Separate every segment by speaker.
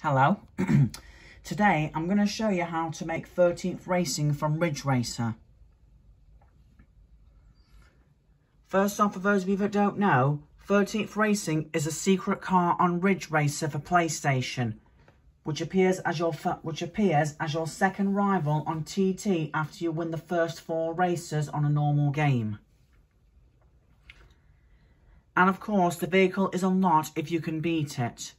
Speaker 1: Hello. Today I'm going to show you how to make 13th Racing from Ridge Racer. First off, for those of you that don't know, 13th Racing is a secret car on Ridge Racer for PlayStation, which appears as your second rival on TT after you win the first 4 races on a normal game. And of course, the vehicle is unlocked if you can beat it.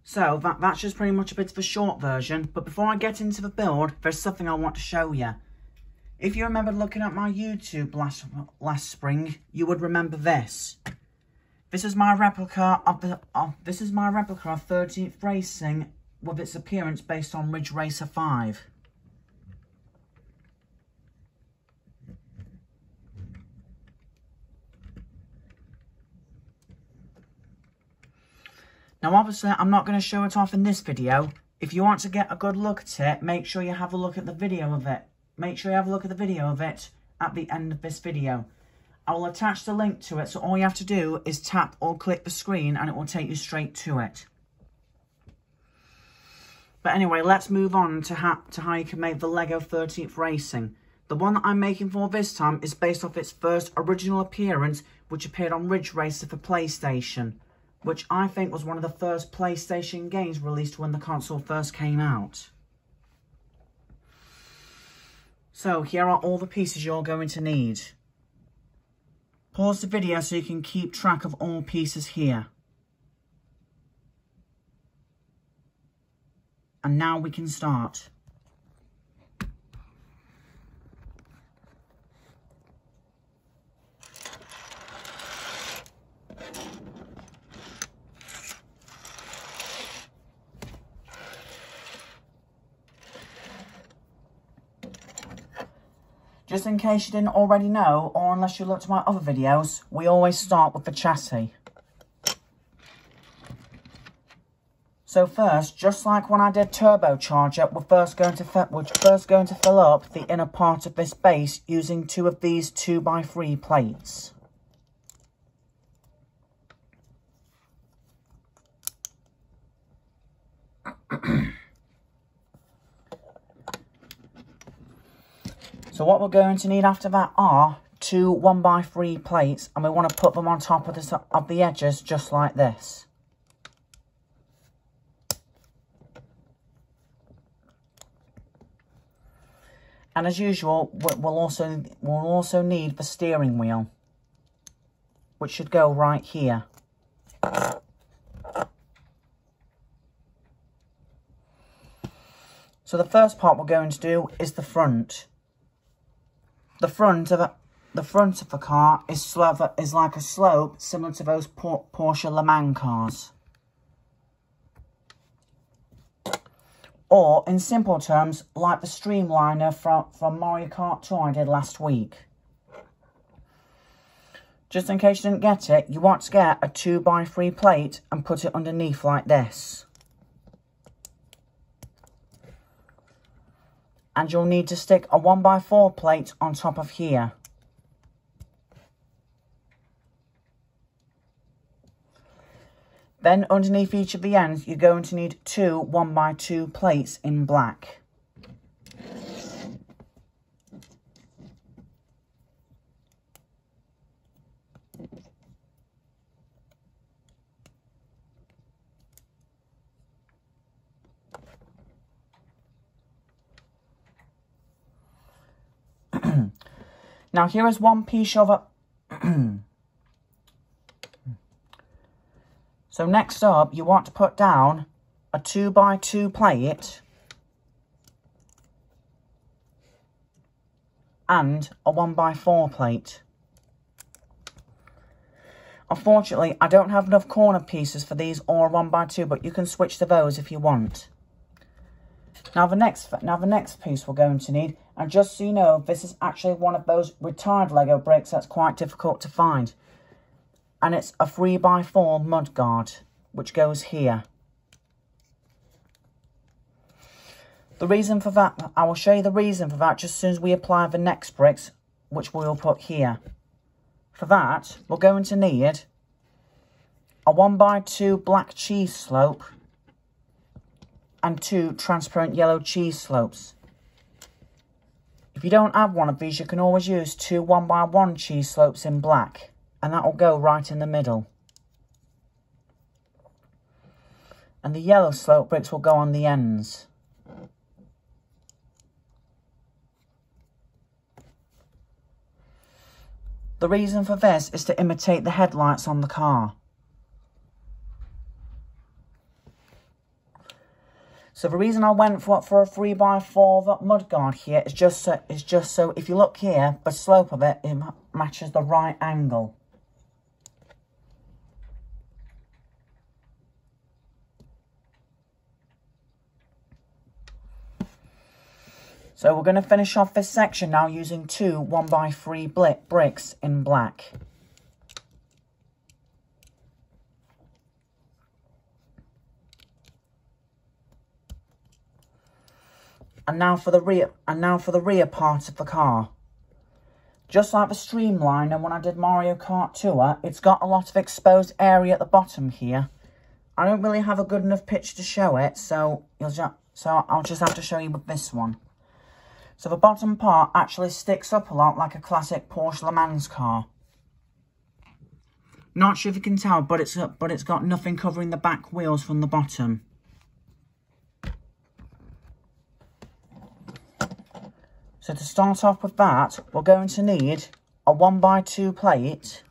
Speaker 1: So that's just pretty much a bit of a short version, but before I get into the build, there's something I want to show you. If you remember looking at my YouTube last spring, you would remember this. This is my replica of 13th Racing with its appearance based on Ridge Racer 5. Now obviously I'm not going to show it off in this video. If you want to get a good look at it, make sure you have a look at the video of it. Make sure you have a look at the video of it at the end of this video. I will attach the link to it, so all you have to do is tap or click the screen and it will take you straight to it. But anyway, let's move on to how you can make the Lego 13th Racing. The one that I'm making for this time is based off its first original appearance, which appeared on Ridge Racer for PlayStation, which I think was one of the first PlayStation games released when the console first came out. So here are all the pieces you're going to need. Pause the video so you can keep track of all pieces here. And now we can start. Just in case you didn't already know, or unless you looked at my other videos, we always start with the chassis. So first, just like when I did turbocharger, we're first going to fill up the inner part of this base using 2 of these 2x3 plates. So what we're going to need after that are 2 1x3 plates, and we want to put them on top of the edges just like this. And as usual, we'll also need the steering wheel, which should go right here. So the first part we're going to do is the front. The front of the car is like a slope similar to those Porsche Le Mans cars. Or, in simple terms, like the Streamliner from Mario Kart Tour I did last week. Just in case you didn't get it, you want to get a 2x3 plate and put it underneath like this. And you'll need to stick a 1x4 plate on top of here. Then underneath each of the ends, you're going to need 2 1x2 plates in black. Now here is one piece of a... So next up, you want to put down a 2x2 plate and a 1x4 plate. Unfortunately, I don't have enough corner pieces for these or a 1x2, but you can switch to those if you want. Now the next piece we're going to need, and just so you know, this is actually one of those retired Lego bricks that's quite difficult to find. And it's a 3x4 Mudguard, which goes here. The reason for that, I will show you the reason for that just as soon as we apply the next bricks, which we will put here. For that, we're going to need a 1x2 black cheese slope, and 2 transparent yellow cheese slopes. If you don't have one of these, you can always use 2 1x1 cheese slopes in black, and that will go right in the middle. And the yellow slope bricks will go on the ends. The reason for this is to imitate the headlights on the car. So the reason I went for a 3x4 mudguard here is just so if you look here, the slope of it matches the right angle. So we're going to finish off this section now using 2 1x3 bricks in black. And now for the rear part of the car. Just like the Streamliner when I did Mario Kart Tour, it's got a lot of exposed area at the bottom here. I don't really have a good enough picture to show it, so I'll just have to show you with this one. So the bottom part actually sticks up a lot like a classic Porsche Le Mans car. Not sure if you can tell, but it's got nothing covering the back wheels from the bottom. So to start off with that, we're going to need a 1x2 plate,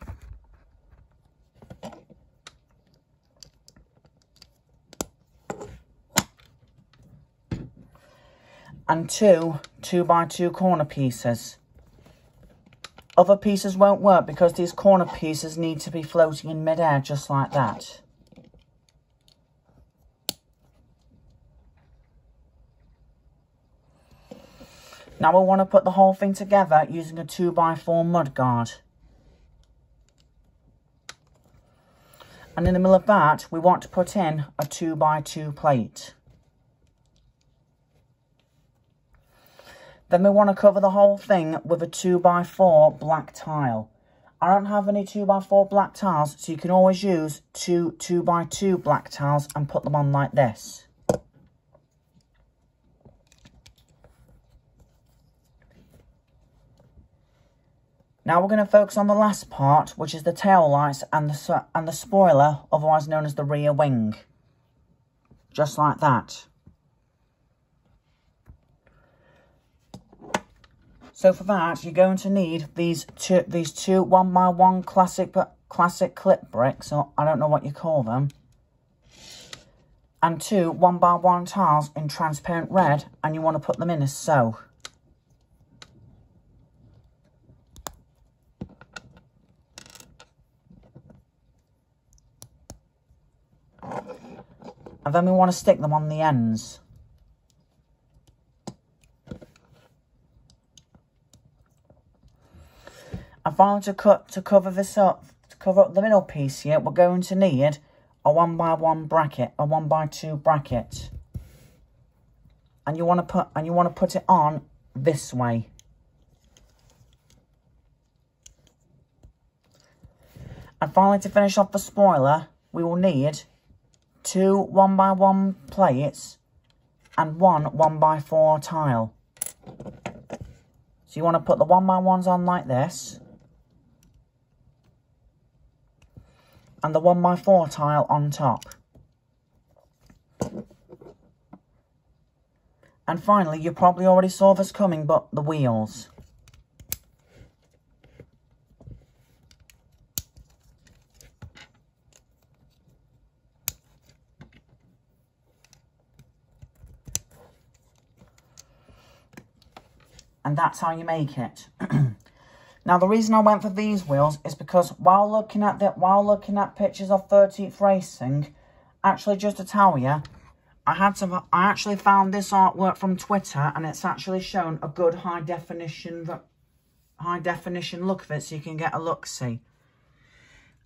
Speaker 1: and 2 2x2 corner pieces. Other pieces won't work because these corner pieces need to be floating in midair just like that. Now we want to put the whole thing together using a 2x4 mudguard. And in the middle of that, we want to put in a 2x2 plate. Then we want to cover the whole thing with a 2x4 black tile. I don't have any 2x4 black tiles, so you can always use 2 2x2 black tiles and put them on like this. Now we're going to focus on the last part, which is the tail lights and the spoiler, otherwise known as the rear wing. Just like that. So for that, you're going to need these two 1x1 classic clip bricks, or I don't know what you call them, and 2 1x1 tiles in transparent red, and you want to put them in as so. And then we want to stick them on the ends. And finally, to cover this up, to cover up the middle piece here, we're going to need a 1x1 bracket, a 1x2 bracket. And you want to put it on this way. And finally, to finish off the spoiler, we will need 2 1x1 plates and 1 1x4 tile. So you want to put the 1x1s on like this, and the 1x4 tile on top. And finally, you probably already saw this coming, but the wheels. And that's how you make it. Now, the reason I went for these wheels is because while looking at pictures of 13th Racing, actually, just to tell you, I actually found this artwork from Twitter, and it's actually shown a good high definition look of it, so you can get a look-see.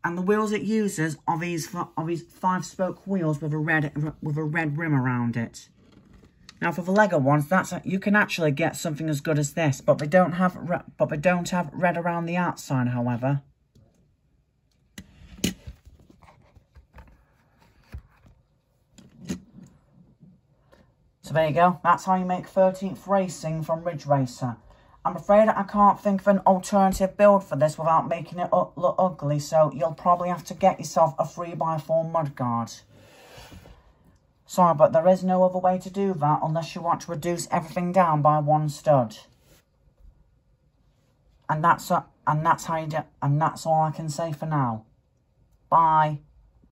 Speaker 1: And the wheels it uses are these 5-spoke wheels with a red rim around it. Now for the Lego ones, you can actually get something as good as this, but they don't have red around the outside, however. So there you go. That's how you make 13th Racing from Ridge Racer. I'm afraid I can't think of an alternative build for this without making it look ugly, so you'll probably have to get yourself a 3x4 Mudguard. Sorry, but there is no other way to do that unless you want to reduce everything down by one stud. And that's how you do, and that's all I can say for now. Bye.